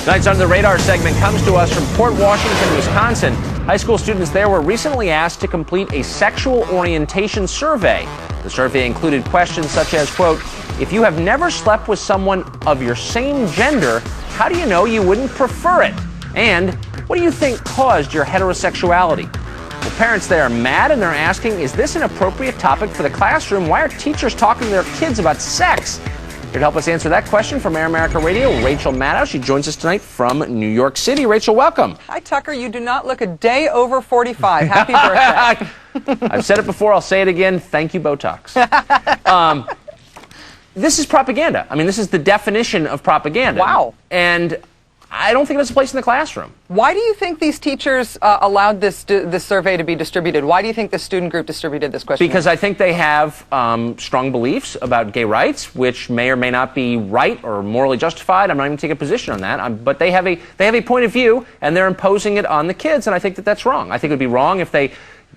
Tonight's Under the Radar segment comes to us from Port Washington, Wisconsin. High school students there were recently asked to complete a sexual orientation survey. The survey included questions such as, quote, if you have never slept with someone of your same gender, how do you know you wouldn't prefer it? And what do you think caused your heterosexuality? Well, parents there are mad and they're asking, is this an appropriate topic for the classroom? Why are teachers talking to their kids about sex? Here to help us answer that question from Air America Radio, Rachel Maddow. She joins us tonight from New York City. Rachel, welcome. Hi, Tucker. You do not look a day over 45. Happy birthday. I've said it before. I'll say it again. Thank you, Botox. This is propaganda. I mean, this is the definition of propaganda. Wow. And I don't think it has a place in the classroom. Why do you think these teachers allowed this survey to be distributed? Why do you think the student group distributed this question? Because I think they have strong beliefs about gay rights, which may or may not be right or morally justified. I'm not even taking a position on that. But they have a point of view, and they're imposing it on the kids, and I think that that's wrong. I think it would be wrong if they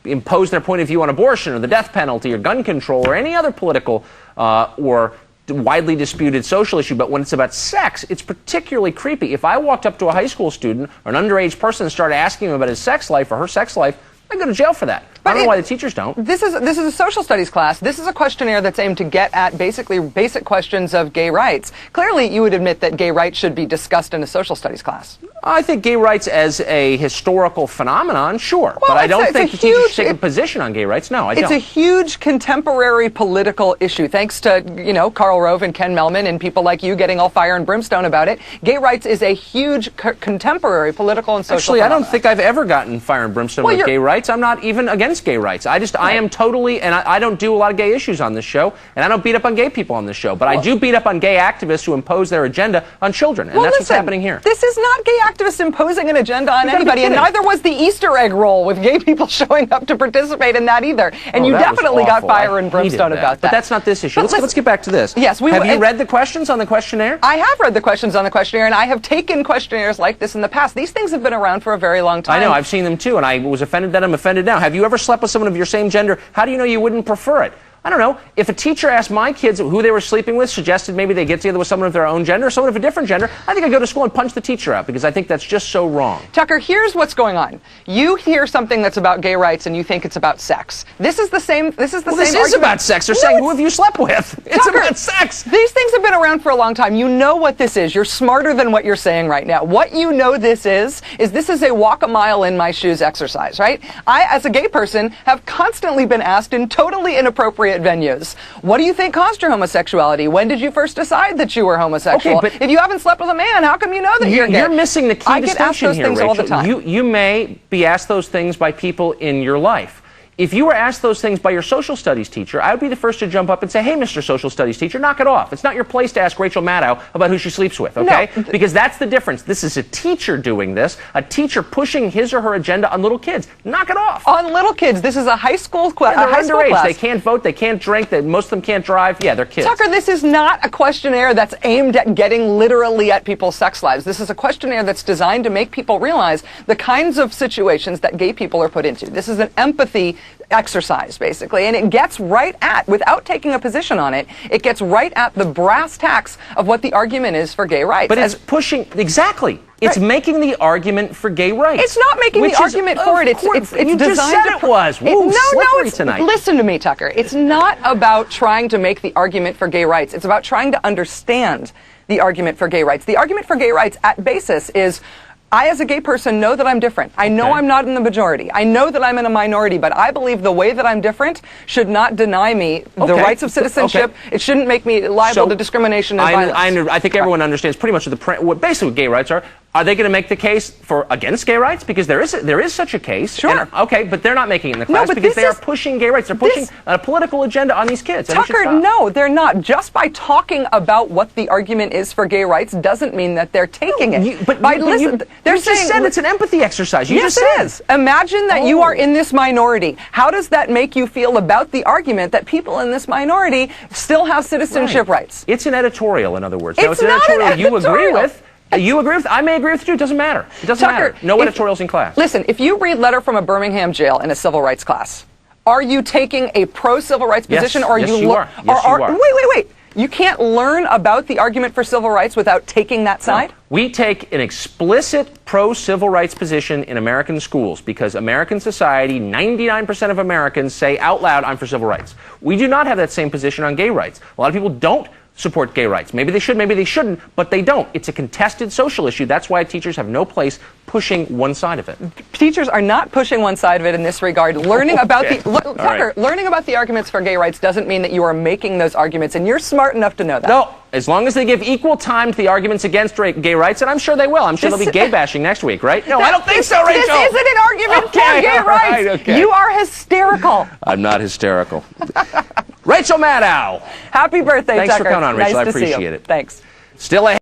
impose their point of view on abortion or the death penalty or gun control or any other political or widely disputed social issue, but when it's about sex, it's particularly creepy. If I walked up to a high school student or an underage person and started asking him about his sex life or her sex life, I'd go to jail for that. I don't know why the teachers don't. This is a social studies class. This is a questionnaire that's aimed to get at basically basic questions of gay rights. Clearly, you would admit that gay rights should be discussed in a social studies class. I think gay rights as a historical phenomenon, sure. Well, but I don't think the teachers should take a position on gay rights. No, I don't. It's a huge contemporary political issue. Thanks to, Karl Rove and Ken Mehlman and people like you getting all fire and brimstone about it. Gay rights is a huge contemporary political and social Actually, phenomenon. I don't think I've ever gotten fire and brimstone with gay rights. I'm not even against gay rights. I am totally, and I don't do a lot of gay issues on this show, and I don't beat up on gay people on this show, but I do beat up on gay activists who impose their agenda on children, and that's what's happening here. This is not gay activists imposing an agenda on anybody, and neither was the Easter egg roll with gay people showing up to participate in that either. And you definitely got fire and brimstone about that. But that's not this issue. Let's get back to this. Yes, have you read the questions on the questionnaire? I have read the questions on the questionnaire, and I have taken questionnaires like this in the past. These things have been around for a very long time. I know. I've seen them too, and I was offended then. I'm offended now. Have you ever slept with someone of your same gender? How do you know you wouldn't prefer it? I don't know. If a teacher asked my kids who they were sleeping with, suggested maybe they get together with someone of their own gender or someone of a different gender, I think I'd go to school and punch the teacher out because I think that's just so wrong. Tucker, here's what's going on. You hear something that's about gay rights and you think it's about sex. This is the same argument. This is about sex. They're saying, who have you slept with? It's Tucker, about sex. These things have been around for a long time. You know what this is. You're smarter than what you're saying right now. What you know this is this is a walk a mile in my shoes exercise, right? I, as a gay person, have constantly been asked in totally inappropriate venues, what do you think caused your homosexuality? When did you first decide that you were homosexual? Okay, but if you haven't slept with a man, how come you know that you're gay? You're missing the key distinction here, Rachel. I get asked those things all the time. You may be asked those things by people in your life. If you were asked those things by your social studies teacher, I would be the first to jump up and say, hey, Mr. Social Studies teacher, knock it off. It's not your place to ask Rachel Maddow about who she sleeps with, okay? No. Because that's the difference. This is a teacher doing this, a teacher pushing his or her agenda on little kids. Knock it off. On little kids. This is a high school class. Yeah, they're underage. They can't vote. They can't drink. Most of them can't drive. Yeah, they're kids. Tucker, this is not a questionnaire that's aimed at getting literally at people's sex lives. This is a questionnaire that's designed to make people realize the kinds of situations that gay people are put into. This is an empathy exercise, basically, and it gets right at, without taking a position on it, it gets right at the brass tacks of what the argument is for gay rights. But it's pushing, exactly. It's making the argument for gay rights. It's not making the argument for it. It's you designed just said it was. Woo, slippery tonight. Listen to me, Tucker. It's not about trying to make the argument for gay rights. It's about trying to understand the argument for gay rights. The argument for gay rights at basis is, I, as a gay person, know that I'm different. I know I'm not in the majority. I know that I'm in a minority, but I believe the way that I'm different should not deny me the rights of citizenship. It shouldn't make me liable to discrimination and violence. I think everyone understands pretty much what basically gay rights are. Are they going to make the case against gay rights? Because there is such a case. Sure. Okay, but they're not making it in the class because they are pushing gay rights. They're pushing a political agenda on these kids. Tucker, no, they're not. Just by talking about what the argument is for gay rights doesn't mean that they're taking it. They're saying said it's an empathy exercise. Yes, it is. Imagine that you are in this minority. How does that make you feel about the argument that people in this minority still have citizenship rights? It's an editorial, in other words. It's not an editorial. You agree with. You agree with? I may agree with you. It doesn't matter. It doesn't matter. No editorials in class. Listen, if you read Letter from a Birmingham Jail in a civil rights class, are you taking a pro-civil rights position, or yes, you are. Yes, you are. Wait. You can't learn about the argument for civil rights without taking that side? No. We take an explicit pro-civil rights position in American schools because American society, 99% of Americans say out loud, I'm for civil rights. We do not have that same position on gay rights. A lot of people don't support gay rights. Maybe they should, maybe they shouldn't, but they don't. It's a contested social issue. That's why teachers have no place pushing one side of it. Teachers are not pushing one side of it in this regard. Learning about Tucker, learning about the arguments for gay rights doesn't mean that you are making those arguments, and you're smart enough to know that. No, as long as they give equal time to the arguments against gay rights, and I'm sure they will. I'm sure they'll be gay bashing next week, right? No, I don't think so, Rachel. This isn't an argument for gay rights. Right, okay. You are hysterical. I'm not hysterical. Rachel Maddow. Happy birthday, Thanks Tucker. for coming on, Rachel. Nice I to see you. appreciate it. Thanks. Still ahead.